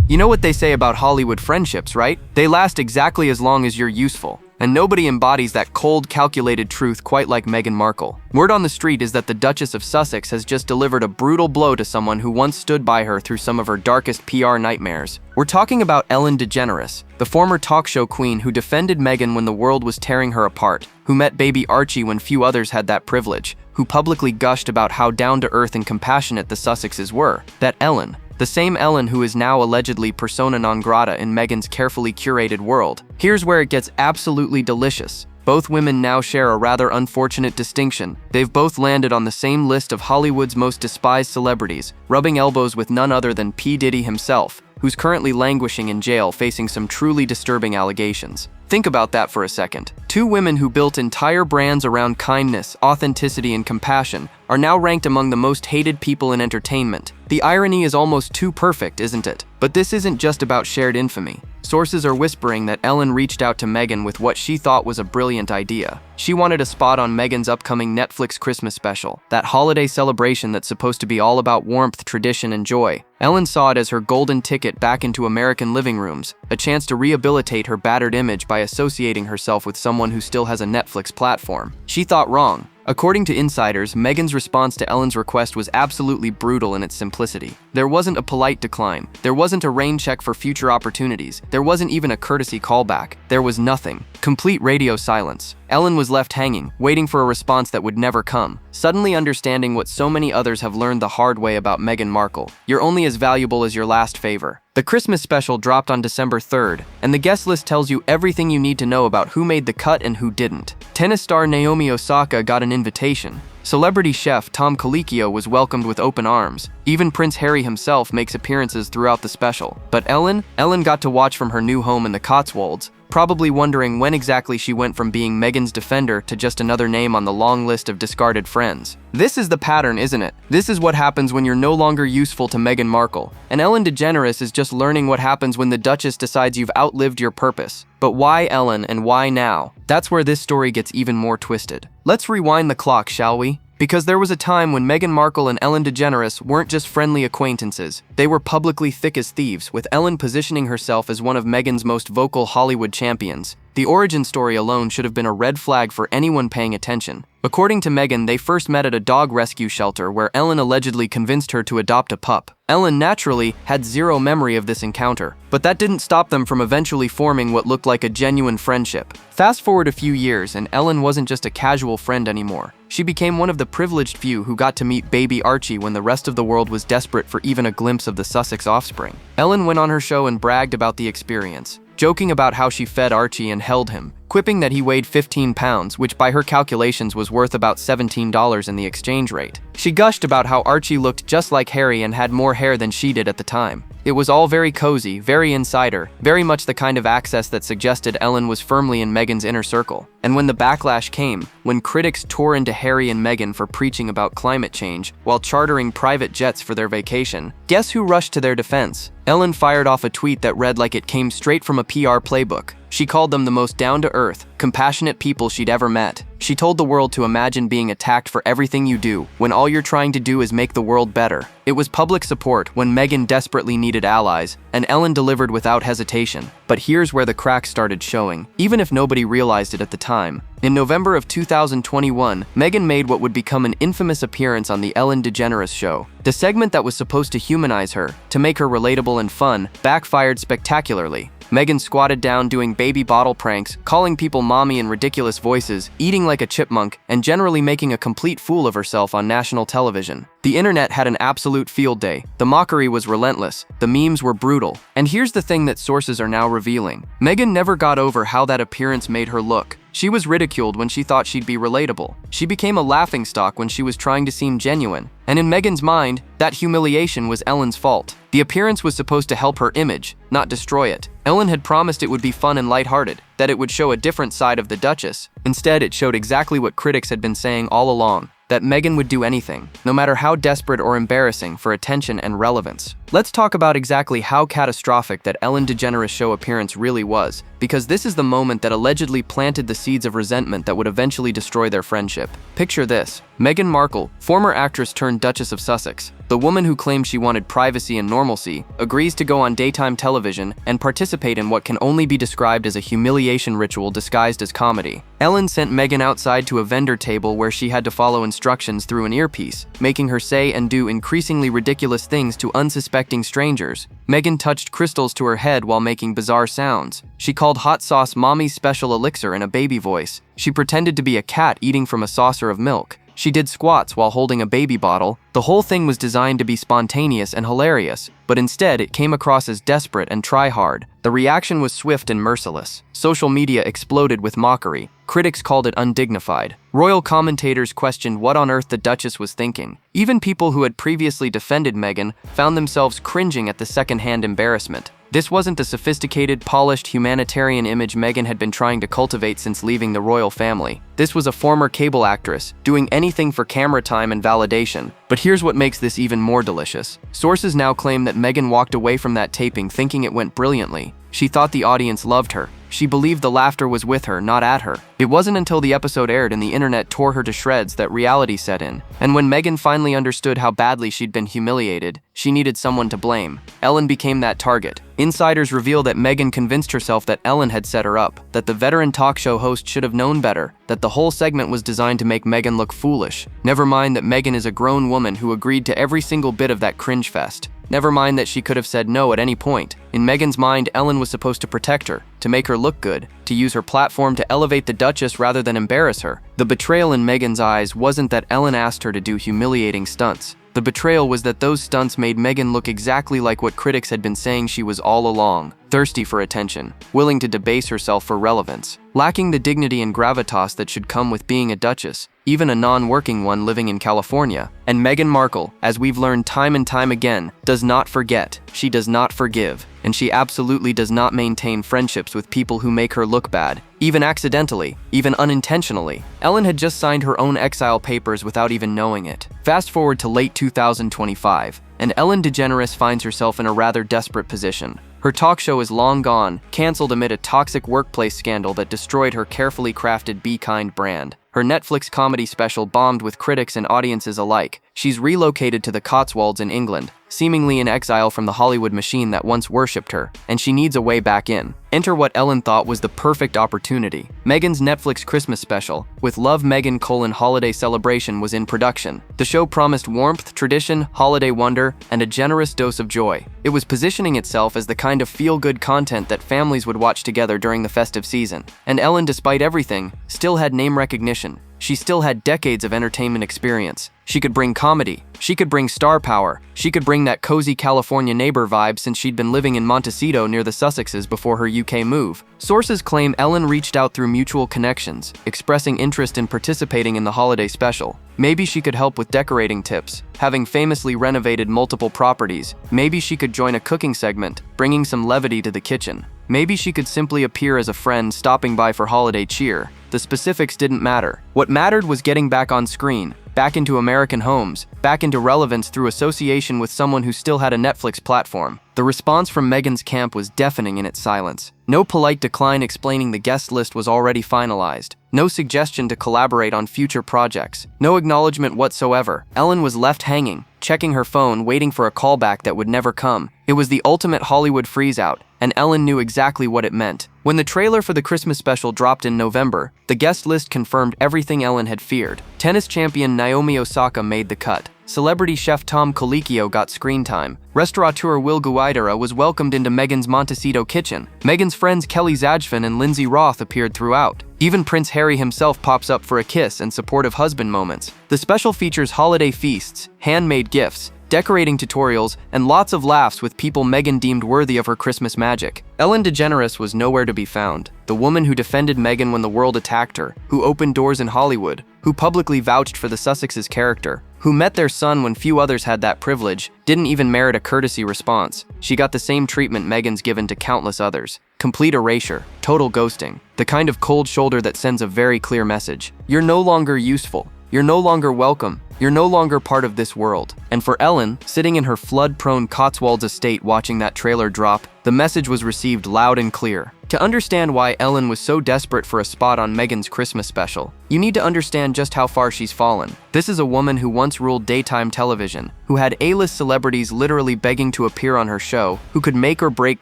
You know what they say about Hollywood friendships, right? They last exactly as long as you're useful. And nobody embodies that cold, calculated truth quite like Meghan Markle. Word on the street is that the Duchess of Sussex has just delivered a brutal blow to someone who once stood by her through some of her darkest PR nightmares. We're talking about Ellen DeGeneres, the former talk show queen who defended Meghan when the world was tearing her apart, who met baby Archie when few others had that privilege, who publicly gushed about how down-to-earth and compassionate the Sussexes were. That Ellen, the same Ellen who is now allegedly persona non grata in Meghan's carefully curated world. Here's where it gets absolutely delicious. Both women now share a rather unfortunate distinction. They've both landed on the same list of Hollywood's most despised celebrities, rubbing elbows with none other than P. Diddy himself, who's currently languishing in jail facing some truly disturbing allegations. Think about that for a second. Two women who built entire brands around kindness, authenticity, and compassion are now ranked among the most hated people in entertainment. The irony is almost too perfect, isn't it? But this isn't just about shared infamy. Sources are whispering that Ellen reached out to Meghan with what she thought was a brilliant idea. She wanted a spot on Meghan's upcoming Netflix Christmas special, that holiday celebration that's supposed to be all about warmth, tradition, and joy. Ellen saw it as her golden ticket back into American living rooms, a chance to rehabilitate her battered image by associating herself with someone who still has a Netflix platform. She thought wrong. According to insiders, Meghan's response to Ellen's request was absolutely brutal in its simplicity. There wasn't a polite decline. There wasn't a rain check for future opportunities. There wasn't even a courtesy callback. There was nothing. Complete radio silence. Ellen was left hanging, waiting for a response that would never come, suddenly understanding what so many others have learned the hard way about Meghan Markle. You're only as valuable as your last favor. The Christmas special dropped on December 3rd, and the guest list tells you everything you need to know about who made the cut and who didn't. Tennis star Naomi Osaka got an invitation. Celebrity chef Tom Colicchio was welcomed with open arms. Even Prince Harry himself makes appearances throughout the special. But Ellen got to watch from her new home in the Cotswolds, probably wondering when exactly she went from being Meghan's defender to just another name on the long list of discarded friends. This is the pattern, isn't it? This is what happens when you're no longer useful to Meghan Markle. And Ellen DeGeneres is just learning what happens when the Duchess decides you've outlived your purpose. But why Ellen and why now? That's where this story gets even more twisted. Let's rewind the clock, shall we? Because there was a time when Meghan Markle and Ellen DeGeneres weren't just friendly acquaintances. They were publicly thick as thieves, with Ellen positioning herself as one of Meghan's most vocal Hollywood champions. The origin story alone should have been a red flag for anyone paying attention. According to Meghan, they first met at a dog rescue shelter where Ellen allegedly convinced her to adopt a pup. Ellen naturally had zero memory of this encounter, but that didn't stop them from eventually forming what looked like a genuine friendship. Fast forward a few years, and Ellen wasn't just a casual friend anymore. She became one of the privileged few who got to meet baby Archie when the rest of the world was desperate for even a glimpse of the Sussex offspring. Ellen went on her show and bragged about the experience, joking about how she fed Archie and held him, quipping that he weighed 15 pounds, which by her calculations was worth about $17 in the exchange rate. She gushed about how Archie looked just like Harry and had more hair than she did at the time. It was all very cozy, very insider, very much the kind of access that suggested Ellen was firmly in Meghan's inner circle. And when the backlash came, when critics tore into Harry and Meghan for preaching about climate change while chartering private jets for their vacation, guess who rushed to their defense? Ellen fired off a tweet that read like it came straight from a PR playbook. She called them the most down-to-earth, compassionate people she'd ever met. She told the world to imagine being attacked for everything you do, when all you're trying to do is make the world better. It was public support when Meghan desperately needed allies, and Ellen delivered without hesitation. But here's where the cracks started showing, even if nobody realized it at the time. In November of 2021, Meghan made what would become an infamous appearance on the Ellen DeGeneres show. The segment that was supposed to humanize her, to make her relatable and fun, backfired spectacularly. Meghan squatted down doing baby bottle pranks, calling people mommy in ridiculous voices, eating like a chipmunk, and generally making a complete fool of herself on national television. The internet had an absolute field day. The mockery was relentless. The memes were brutal. And here's the thing that sources are now revealing. Meghan never got over how that appearance made her look. She was ridiculed when she thought she'd be relatable. She became a laughingstock when she was trying to seem genuine. And in Meghan's mind, that humiliation was Ellen's fault. The appearance was supposed to help her image, not destroy it. Ellen had promised it would be fun and lighthearted, that it would show a different side of the Duchess. Instead, it showed exactly what critics had been saying all along, that Meghan would do anything, no matter how desperate or embarrassing, for attention and relevance. Let's talk about exactly how catastrophic that Ellen DeGeneres show appearance really was, because this is the moment that allegedly planted the seeds of resentment that would eventually destroy their friendship. Picture this. Meghan Markle, former actress turned Duchess of Sussex, the woman who claimed she wanted privacy and normalcy, agrees to go on daytime television and participate in what can only be described as a humiliation ritual disguised as comedy. Ellen sent Meghan outside to a vendor table where she had to follow instructions through an earpiece, making her say and do increasingly ridiculous things to unsuspecting strangers. Meghan touched crystals to her head while making bizarre sounds. She called hot sauce mommy's special elixir in a baby voice. She pretended to be a cat eating from a saucer of milk. She did squats while holding a baby bottle. The whole thing was designed to be spontaneous and hilarious, but instead it came across as desperate and try-hard. The reaction was swift and merciless. Social media exploded with mockery. Critics called it undignified. Royal commentators questioned what on earth the Duchess was thinking. Even people who had previously defended Meghan found themselves cringing at the second-hand embarrassment. This wasn't the sophisticated, polished, humanitarian image Meghan had been trying to cultivate since leaving the royal family. This was a former cable actress, doing anything for camera time and validation. But here's what makes this even more delicious. Sources now claim that Meghan walked away from that taping thinking it went brilliantly. She thought the audience loved her. She believed the laughter was with her, not at her. It wasn't until the episode aired and the internet tore her to shreds that reality set in. And when Meghan finally understood how badly she'd been humiliated, she needed someone to blame. Ellen became that target. Insiders reveal that Meghan convinced herself that Ellen had set her up, that the veteran talk show host should have known better, that the whole segment was designed to make Meghan look foolish. Never mind that Meghan is a grown woman who agreed to every single bit of that cringe fest. Never mind that she could have said no at any point. In Meghan's mind, Ellen was supposed to protect her, to make her look good, to use her platform to elevate the Duchess rather than embarrass her. The betrayal in Meghan's eyes wasn't that Ellen asked her to do humiliating stunts. The betrayal was that those stunts made Meghan look exactly like what critics had been saying she was all along: thirsty for attention, willing to debase herself for relevance, lacking the dignity and gravitas that should come with being a duchess, even a non-working one living in California. And Meghan Markle, as we've learned time and time again, does not forget, she does not forgive, and she absolutely does not maintain friendships with people who make her look bad, even accidentally, even unintentionally. Ellen had just signed her own exile papers without even knowing it. Fast forward to late 2025, and Ellen DeGeneres finds herself in a rather desperate position. Her talk show is long gone, cancelled amid a toxic workplace scandal that destroyed her carefully crafted Be Kind brand. Her Netflix comedy special bombed with critics and audiences alike. She's relocated to the Cotswolds in England, seemingly in exile from the Hollywood machine that once worshipped her, and she needs a way back in. Enter what Ellen thought was the perfect opportunity. Meghan's Netflix Christmas special, with Love Meghan: Holiday Celebration, was in production. The show promised warmth, tradition, holiday wonder, and a generous dose of joy. It was positioning itself as the kind of feel-good content that families would watch together during the festive season. And Ellen, despite everything, still had name recognition. She still had decades of entertainment experience. She could bring comedy. She could bring star power. She could bring that cozy California neighbor vibe since she'd been living in Montecito near the Sussexes before her UK move. Sources claim Ellen reached out through mutual connections, expressing interest in participating in the holiday special. Maybe she could help with decorating tips, having famously renovated multiple properties. Maybe she could join a cooking segment, bringing some levity to the kitchen. Maybe she could simply appear as a friend stopping by for holiday cheer. The specifics didn't matter. What mattered was getting back on screen, back into American homes, back into relevance through association with someone who still had a Netflix platform. The response from Meghan's camp was deafening in its silence. No polite decline explaining the guest list was already finalized. No suggestion to collaborate on future projects. No acknowledgement whatsoever. Ellen was left hanging, checking her phone, waiting for a callback that would never come. It was the ultimate Hollywood freeze-out, and Ellen knew exactly what it meant. When the trailer for the Christmas special dropped in November, the guest list confirmed everything Ellen had feared. Tennis champion Naomi Osaka made the cut. Celebrity chef Tom Colicchio got screen time. Restaurateur Will Guidara was welcomed into Meghan's Montecito kitchen. Meghan's friends Kelly Zadfin and Lindsay Roth appeared throughout. Even Prince Harry himself pops up for a kiss and supportive husband moments. The special features holiday feasts, handmade gifts, decorating tutorials, and lots of laughs with people Meghan deemed worthy of her Christmas magic. Ellen DeGeneres was nowhere to be found. The woman who defended Meghan when the world attacked her, who opened doors in Hollywood, who publicly vouched for the Sussexes' character, who met their son when few others had that privilege, didn't even merit a courtesy response. She got the same treatment Meghan's given to countless others. Complete erasure, total ghosting, the kind of cold shoulder that sends a very clear message. You're no longer useful. You're no longer welcome. You're no longer part of this world. And for Ellen, sitting in her flood-prone Cotswolds estate watching that trailer drop, the message was received loud and clear. To understand why Ellen was so desperate for a spot on Meghan's Christmas special, you need to understand just how far she's fallen. This is a woman who once ruled daytime television, who had A-list celebrities literally begging to appear on her show, who could make or break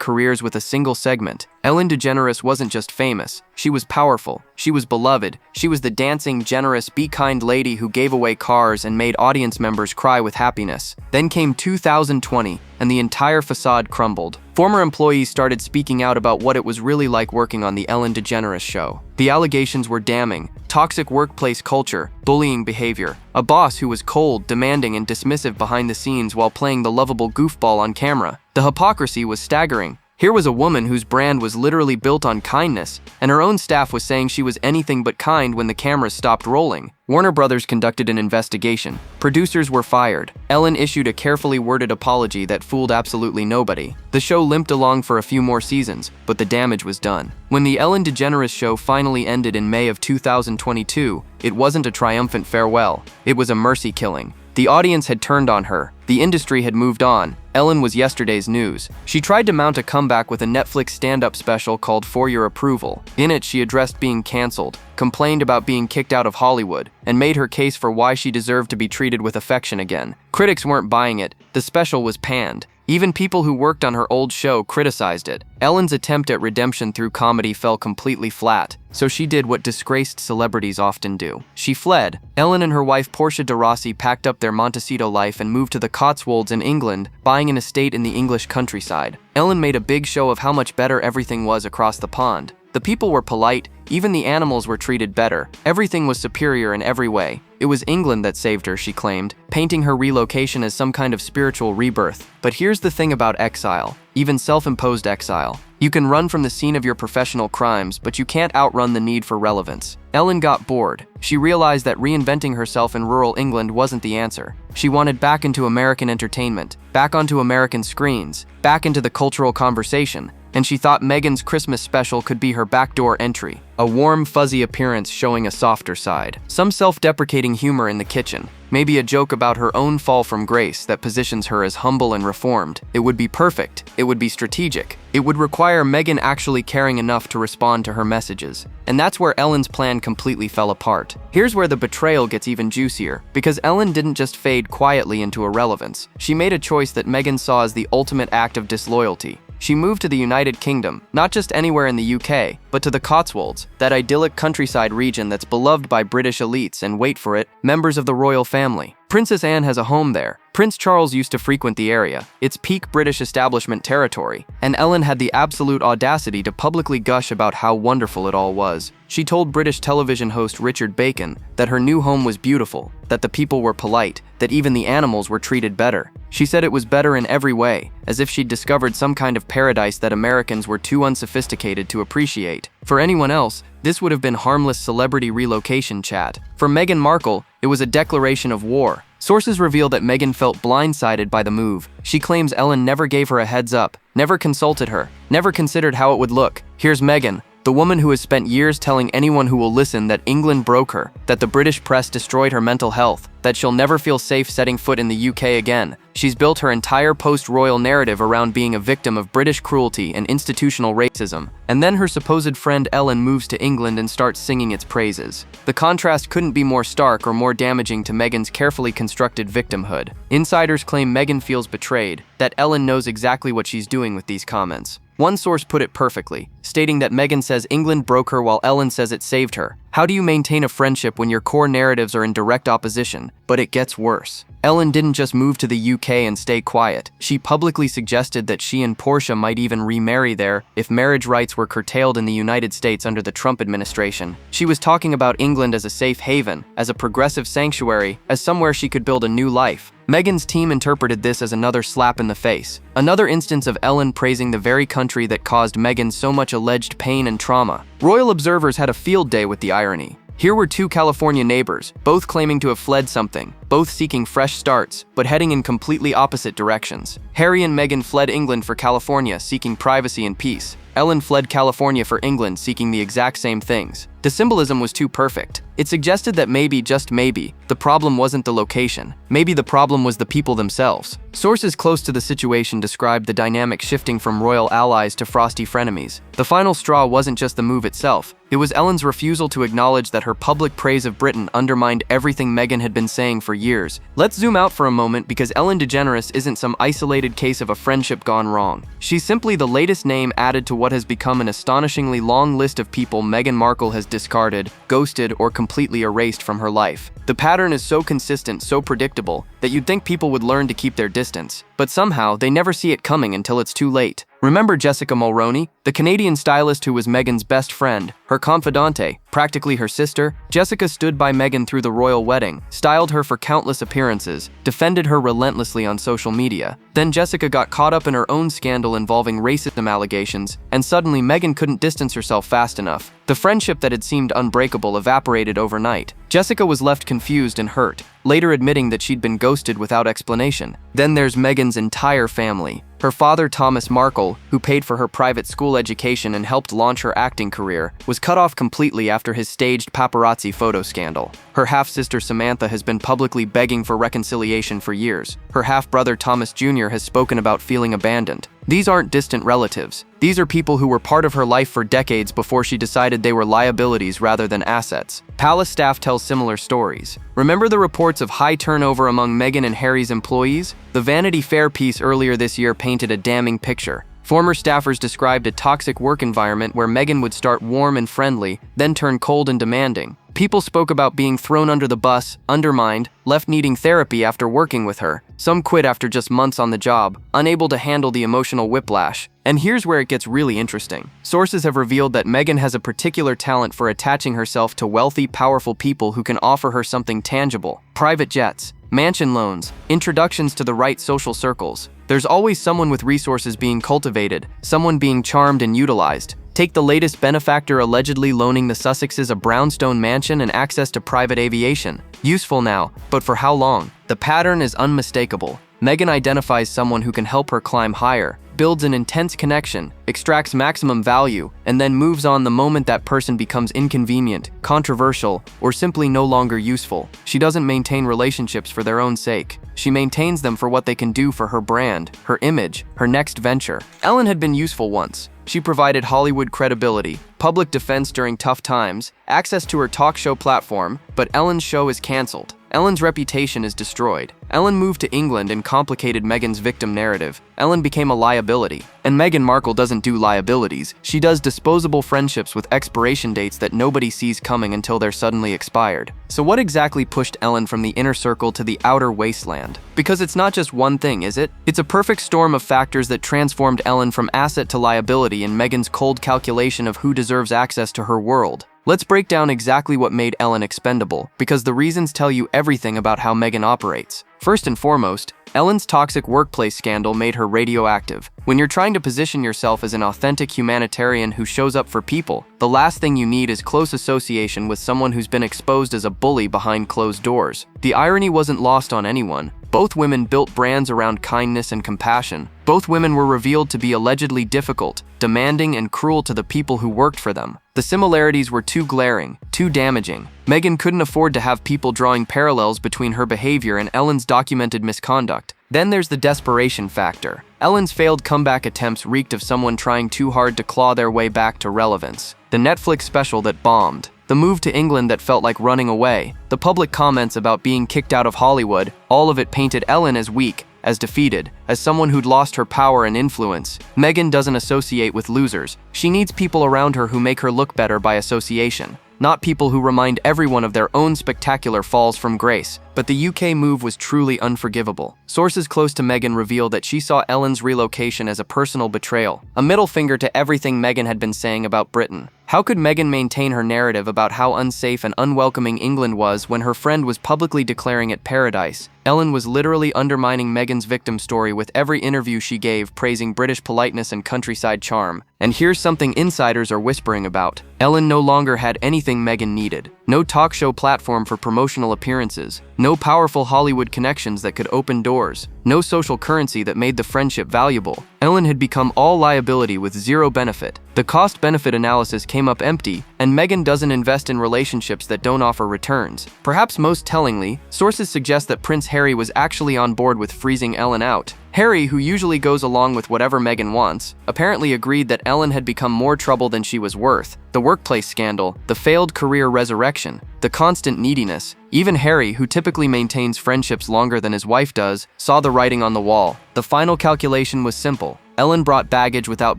careers with a single segment. Ellen DeGeneres wasn't just famous, she was powerful, she was beloved, she was the dancing, generous, be-kind lady who gave away cars and made audience members cry with happiness. Then came 2020, and the entire facade crumbled. Former employees started speaking out about what it was really like working on the Ellen DeGeneres show. The allegations were damning: toxic workplace culture, bullying behavior, a boss who was cold, demanding, and dismissive behind the scenes while playing the lovable goofball on camera. The hypocrisy was staggering. Here was a woman whose brand was literally built on kindness, and her own staff was saying she was anything but kind when the cameras stopped rolling. Warner Brothers conducted an investigation. Producers were fired. Ellen issued a carefully worded apology that fooled absolutely nobody. The show limped along for a few more seasons, but the damage was done. When the Ellen DeGeneres show finally ended in May of 2022, it wasn't a triumphant farewell. It was a mercy killing. The audience had turned on her. The industry had moved on. Ellen was yesterday's news. She tried to mount a comeback with a Netflix stand-up special called For Your Approval. In it, she addressed being canceled, complained about being kicked out of Hollywood, and made her case for why she deserved to be treated with affection again. Critics weren't buying it. The special was panned. Even people who worked on her old show criticized it. Ellen's attempt at redemption through comedy fell completely flat, so she did what disgraced celebrities often do. She fled. Ellen and her wife Portia de Rossi packed up their Montecito life and moved to the Cotswolds in England, buying an estate in the English countryside. Ellen made a big show of how much better everything was across the pond. The people were polite, even the animals were treated better. Everything was superior in every way. It was England that saved her, she claimed, painting her relocation as some kind of spiritual rebirth. But here's the thing about exile, even self-imposed exile. You can run from the scene of your professional crimes, but you can't outrun the need for relevance. Ellen got bored. She realized that reinventing herself in rural England wasn't the answer. She wanted back into American entertainment, back onto American screens, back into the cultural conversation, and she thought Meghan's Christmas special could be her backdoor entry. A warm, fuzzy appearance showing a softer side. Some self-deprecating humor in the kitchen. Maybe a joke about her own fall from grace that positions her as humble and reformed. It would be perfect. It would be strategic. It would require Meghan actually caring enough to respond to her messages. And that's where Ellen's plan completely fell apart. Here's where the betrayal gets even juicier, because Ellen didn't just fade quietly into irrelevance. She made a choice that Meghan saw as the ultimate act of disloyalty. She moved to the United Kingdom, not just anywhere in the UK, but to the Cotswolds, that idyllic countryside region that's beloved by British elites and, wait for it, members of the royal family. Princess Anne has a home there. Prince Charles used to frequent the area. It's peak British establishment territory, and Ellen had the absolute audacity to publicly gush about how wonderful it all was. She told British television host Richard Bacon that her new home was beautiful, that the people were polite, that even the animals were treated better. She said it was better in every way, as if she'd discovered some kind of paradise that Americans were too unsophisticated to appreciate. For anyone else, this would have been harmless celebrity relocation chat. For Meghan Markle, it was a declaration of war. Sources reveal that Meghan felt blindsided by the move. She claims Ellen never gave her a heads up, never consulted her, never considered how it would look. Here's Meghan, the woman who has spent years telling anyone who will listen that England broke her, that the British press destroyed her mental health, that she'll never feel safe setting foot in the UK again. She's built her entire post-royal narrative around being a victim of British cruelty and institutional racism. And then her supposed friend Ellen moves to England and starts singing its praises. The contrast couldn't be more stark or more damaging to Meghan's carefully constructed victimhood. Insiders claim Meghan feels betrayed, that Ellen knows exactly what she's doing with these comments. One source put it perfectly, stating that Meghan says England broke her while Ellen says it saved her. How do you maintain a friendship when your core narratives are in direct opposition? But it gets worse. Ellen didn't just move to the UK and stay quiet. She publicly suggested that she and Portia might even remarry there if marriage rights were curtailed in the United States under the Trump administration. She was talking about England as a safe haven, as a progressive sanctuary, as somewhere she could build a new life. Meghan's team interpreted this as another slap in the face. Another instance of Ellen praising the very country that caused Meghan so much alleged pain and trauma. Royal observers had a field day with the irony. Here were two California neighbors, both claiming to have fled something. both seeking fresh starts, but heading in completely opposite directions. Harry and Meghan fled England for California, seeking privacy and peace. Ellen fled California for England, seeking the exact same things. The symbolism was too perfect. It suggested that maybe, just maybe, the problem wasn't the location. Maybe the problem was the people themselves. Sources close to the situation described the dynamic shifting from royal allies to frosty frenemies. The final straw wasn't just the move itself. It was Ellen's refusal to acknowledge that her public praise of Britain undermined everything Meghan had been saying for years. Let's zoom out for a moment, because Ellen DeGeneres isn't some isolated case of a friendship gone wrong. She's simply the latest name added to what has become an astonishingly long list of people Meghan Markle has discarded, ghosted, or completely erased from her life. The pattern is so consistent, so predictable, that you'd think people would learn to keep their distance. But somehow, they never see it coming until it's too late. Remember Jessica Mulroney, the Canadian stylist who was Meghan's best friend, her confidante, practically her sister? Jessica stood by Meghan through the royal wedding, styled her for countless appearances, defended her relentlessly on social media. Then Jessica got caught up in her own scandal involving racism allegations, and suddenly Meghan couldn't distance herself fast enough. The friendship that had seemed unbreakable evaporated overnight. Jessica was left confused and hurt, later admitting that she'd been ghosted without explanation. Then there's Meghan's entire family. Her father, Thomas Markle, who paid for her private school education and helped launch her acting career, was cut off completely after his staged paparazzi photo scandal. Her half-sister Samantha has been publicly begging for reconciliation for years. Her half-brother Thomas Jr. has spoken about feeling abandoned. These aren't distant relatives. These are people who were part of her life for decades before she decided they were liabilities rather than assets. Palace staff tell similar stories. Remember the reports of high turnover among Meghan and Harry's employees? The Vanity Fair piece earlier this year painted a damning picture. Former staffers described a toxic work environment where Meghan would start warm and friendly, then turn cold and demanding. People spoke about being thrown under the bus, undermined, left needing therapy after working with her. Some quit after just months on the job, unable to handle the emotional whiplash. And here's where it gets really interesting. Sources have revealed that Meghan has a particular talent for attaching herself to wealthy, powerful people who can offer her something tangible. Private jets, mansion loans, introductions to the right social circles. There's always someone with resources being cultivated, someone being charmed and utilized. Take the latest benefactor allegedly loaning the Sussexes a brownstone mansion and access to private aviation. Useful now, but for how long? The pattern is unmistakable. Meghan identifies someone who can help her climb higher, builds an intense connection, extracts maximum value, and then moves on the moment that person becomes inconvenient, controversial, or simply no longer useful. She doesn't maintain relationships for their own sake. She maintains them for what they can do for her brand, her image, her next venture. Ellen had been useful once. She provided Hollywood credibility, public defense during tough times, access to her talk show platform, but Ellen's show is canceled. Ellen's reputation is destroyed. Ellen moved to England and complicated Meghan's victim narrative. Ellen became a liability. And Meghan Markle doesn't do liabilities. She does disposable friendships with expiration dates that nobody sees coming until they're suddenly expired. So what exactly pushed Ellen from the inner circle to the outer wasteland? Because it's not just one thing, is it? It's a perfect storm of factors that transformed Ellen from asset to liability in Meghan's cold calculation of who deserves access to her world. Let's break down exactly what made Ellen expendable, because the reasons tell you everything about how Meghan operates. First and foremost, Ellen's toxic workplace scandal made her radioactive. When you're trying to position yourself as an authentic humanitarian who shows up for people, the last thing you need is close association with someone who's been exposed as a bully behind closed doors. The irony wasn't lost on anyone. Both women built brands around kindness and compassion. Both women were revealed to be allegedly difficult, demanding, and cruel to the people who worked for them. The similarities were too glaring, too damaging. Meghan couldn't afford to have people drawing parallels between her behavior and Ellen's documented misconduct. Then there's the desperation factor. Ellen's failed comeback attempts reeked of someone trying too hard to claw their way back to relevance. The Netflix special that bombed. The move to England that felt like running away. The public comments about being kicked out of Hollywood. All of it painted Ellen as weak, as defeated, as someone who'd lost her power and influence. Meghan doesn't associate with losers. She needs people around her who make her look better by association. Not people who remind everyone of their own spectacular falls from grace. But the UK move was truly unforgivable. Sources close to Meghan reveal that she saw Ellen's relocation as a personal betrayal, a middle finger to everything Meghan had been saying about Britain. How could Meghan maintain her narrative about how unsafe and unwelcoming England was when her friend was publicly declaring it paradise? Ellen was literally undermining Meghan's victim story with every interview she gave, praising British politeness and countryside charm. And here's something insiders are whispering about. Ellen no longer had anything Meghan needed. No talk show platform for promotional appearances. No powerful Hollywood connections that could open doors. No social currency that made the friendship valuable. Ellen had become all liability with zero benefit. The cost-benefit analysis came up empty, and Meghan doesn't invest in relationships that don't offer returns. Perhaps most tellingly, sources suggest that Prince Harry was actually on board with freezing Ellen out. Harry, who usually goes along with whatever Meghan wants, apparently agreed that Ellen had become more trouble than she was worth. The workplace scandal, the failed career resurrection, the constant neediness. Even Harry, who typically maintains friendships longer than his wife does, saw the writing on the wall. The final calculation was simple. Ellen brought baggage without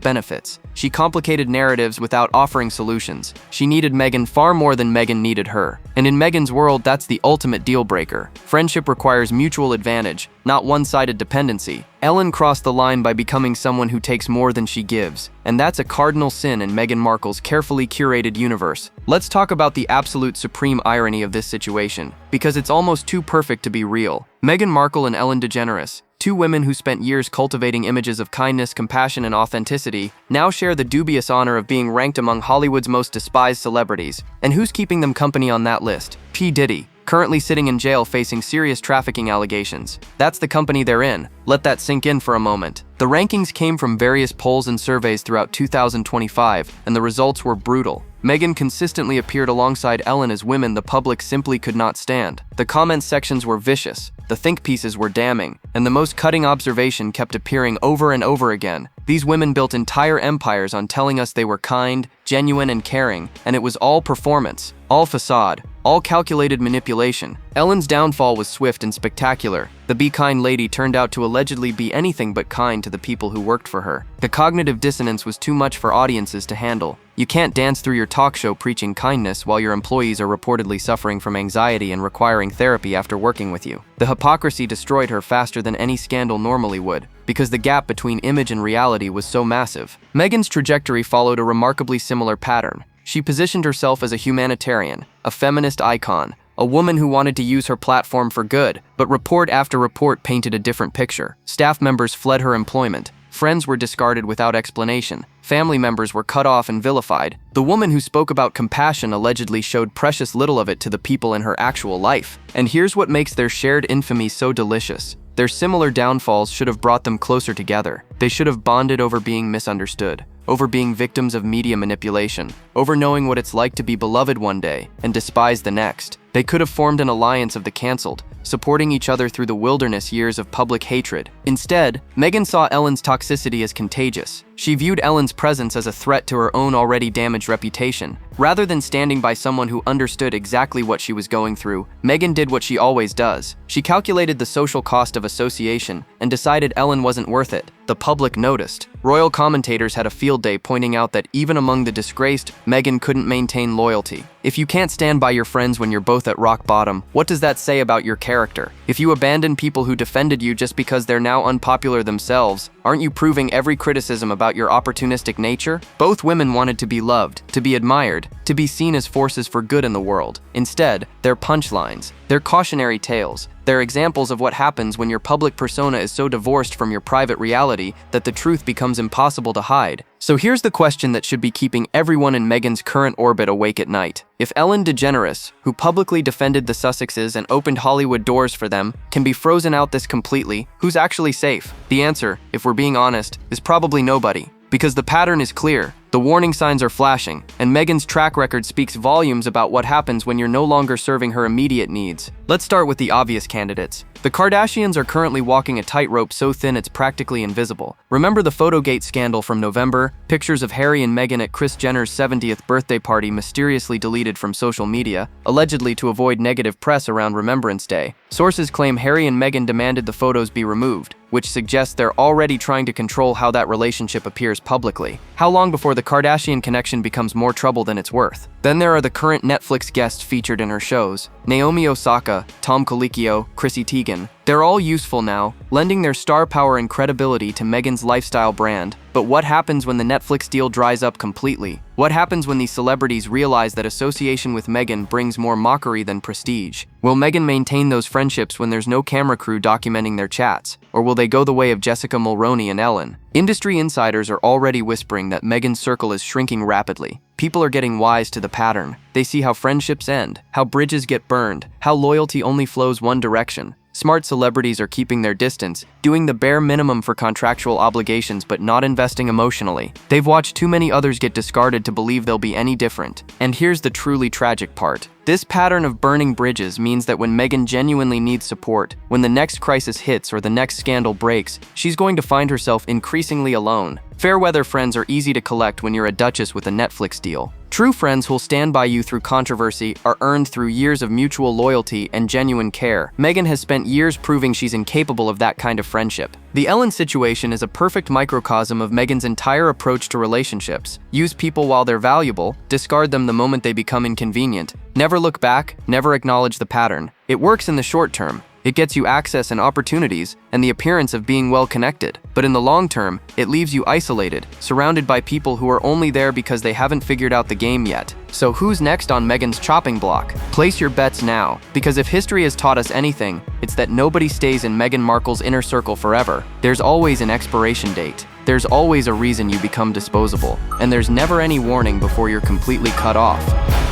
benefits. She complicated narratives without offering solutions. She needed Meghan far more than Meghan needed her. And in Meghan's world, that's the ultimate deal breaker. Friendship requires mutual advantage, not one-sided dependency. Ellen crossed the line by becoming someone who takes more than she gives. And that's a cardinal sin in Meghan Markle's carefully curated universe. Let's talk about the absolute supreme irony of this situation, because it's almost too perfect to be real. Meghan Markle and Ellen DeGeneres, two women who spent years cultivating images of kindness, compassion, and authenticity, now share the dubious honor of being ranked among Hollywood's most despised celebrities. And who's keeping them company on that list? P. Diddy, currently sitting in jail facing serious trafficking allegations. That's the company they're in. Let that sink in for a moment. The rankings came from various polls and surveys throughout 2025, and the results were brutal. Meghan consistently appeared alongside Ellen as women the public simply could not stand. The comment sections were vicious, the think pieces were damning, and the most cutting observation kept appearing over and over again. These women built entire empires on telling us they were kind, genuine, and caring, and it was all performance, all facade, all calculated manipulation. Ellen's downfall was swift and spectacular. The be kind lady turned out to allegedly be anything but kind to the people who worked for her. The cognitive dissonance was too much for audiences to handle. You can't dance through your talk show preaching kindness while your employees are reportedly suffering from anxiety and requiring therapy after working with you. The hypocrisy destroyed her faster than any scandal normally would, because the gap between image and reality was so massive. Meghan's trajectory followed a remarkably similar pattern. She positioned herself as a humanitarian, a feminist icon, a woman who wanted to use her platform for good, but report after report painted a different picture. Staff members fled her employment. Friends were discarded without explanation. Family members were cut off and vilified. The woman who spoke about compassion allegedly showed precious little of it to the people in her actual life. And here's what makes their shared infamy so delicious. Their similar downfalls should have brought them closer together. They should have bonded over being misunderstood, over being victims of media manipulation, over knowing what it's like to be beloved one day and despised the next. They could have formed an alliance of the canceled, supporting each other through the wilderness years of public hatred. Instead, Meghan saw Ellen's toxicity as contagious. She viewed Ellen's presence as a threat to her own already damaged reputation. Rather than standing by someone who understood exactly what she was going through, Meghan did what she always does. She calculated the social cost of association and decided Ellen wasn't worth it. The public noticed. Royal commentators had a field day pointing out that even among the disgraced, Meghan couldn't maintain loyalty. If you can't stand by your friends when you're both at rock bottom, what does that say about your character? If you abandon people who defended you just because they're now unpopular themselves, aren't you proving every criticism about your opportunistic nature? Both women wanted to be loved, to be admired, to be seen as forces for good in the world. Instead, they're punchlines, they're cautionary tales, they're examples of what happens when your public persona is so divorced from your private reality that the truth becomes impossible to hide. So here's the question that should be keeping everyone in Meghan's current orbit awake at night. If Ellen DeGeneres, who publicly defended the Sussexes and opened Hollywood doors for them, can be frozen out this completely, who's actually safe? The answer, if we're being honest, is probably nobody. Because the pattern is clear, the warning signs are flashing, and Meghan's track record speaks volumes about what happens when you're no longer serving her immediate needs. Let's start with the obvious candidates. The Kardashians are currently walking a tightrope so thin it's practically invisible. Remember the Photogate scandal from November? Pictures of Harry and Meghan at Kris Jenner's 70th birthday party mysteriously deleted from social media, allegedly to avoid negative press around Remembrance Day. Sources claim Harry and Meghan demanded the photos be removed, which suggests they're already trying to control how that relationship appears publicly. How long before the Kardashian connection becomes more trouble than it's worth? Then there are the current Netflix guests featured in her shows. Naomi Osaka, Tom Colicchio, Chrissy Teigen. They're all useful now, lending their star power and credibility to Meghan's lifestyle brand. But what happens when the Netflix deal dries up completely? What happens when these celebrities realize that association with Meghan brings more mockery than prestige? Will Meghan maintain those friendships when there's no camera crew documenting their chats? Or will they go the way of Jessica Mulroney and Ellen? Industry insiders are already whispering that Meghan's circle is shrinking rapidly. People are getting wise to the pattern. They see how friendships end, how bridges get burned, how loyalty only flows one direction. Smart celebrities are keeping their distance, doing the bare minimum for contractual obligations but not investing emotionally. They've watched too many others get discarded to believe they'll be any different. And here's the truly tragic part. This pattern of burning bridges means that when Meghan genuinely needs support, when the next crisis hits or the next scandal breaks, she's going to find herself increasingly alone. Fair-weather friends are easy to collect when you're a duchess with a Netflix deal. True friends who'll stand by you through controversy are earned through years of mutual loyalty and genuine care. Meghan has spent years proving she's incapable of that kind of friendship. The Ellen situation is a perfect microcosm of Meghan's entire approach to relationships. Use people while they're valuable, discard them the moment they become inconvenient. Never look back, never acknowledge the pattern. It works in the short term. It gets you access and opportunities and the appearance of being well connected. But in the long term, it leaves you isolated, surrounded by people who are only there because they haven't figured out the game yet. So who's next on Meghan's chopping block? Place your bets now, because if history has taught us anything, it's that nobody stays in Meghan Markle's inner circle forever. There's always an expiration date. There's always a reason you become disposable. And there's never any warning before you're completely cut off.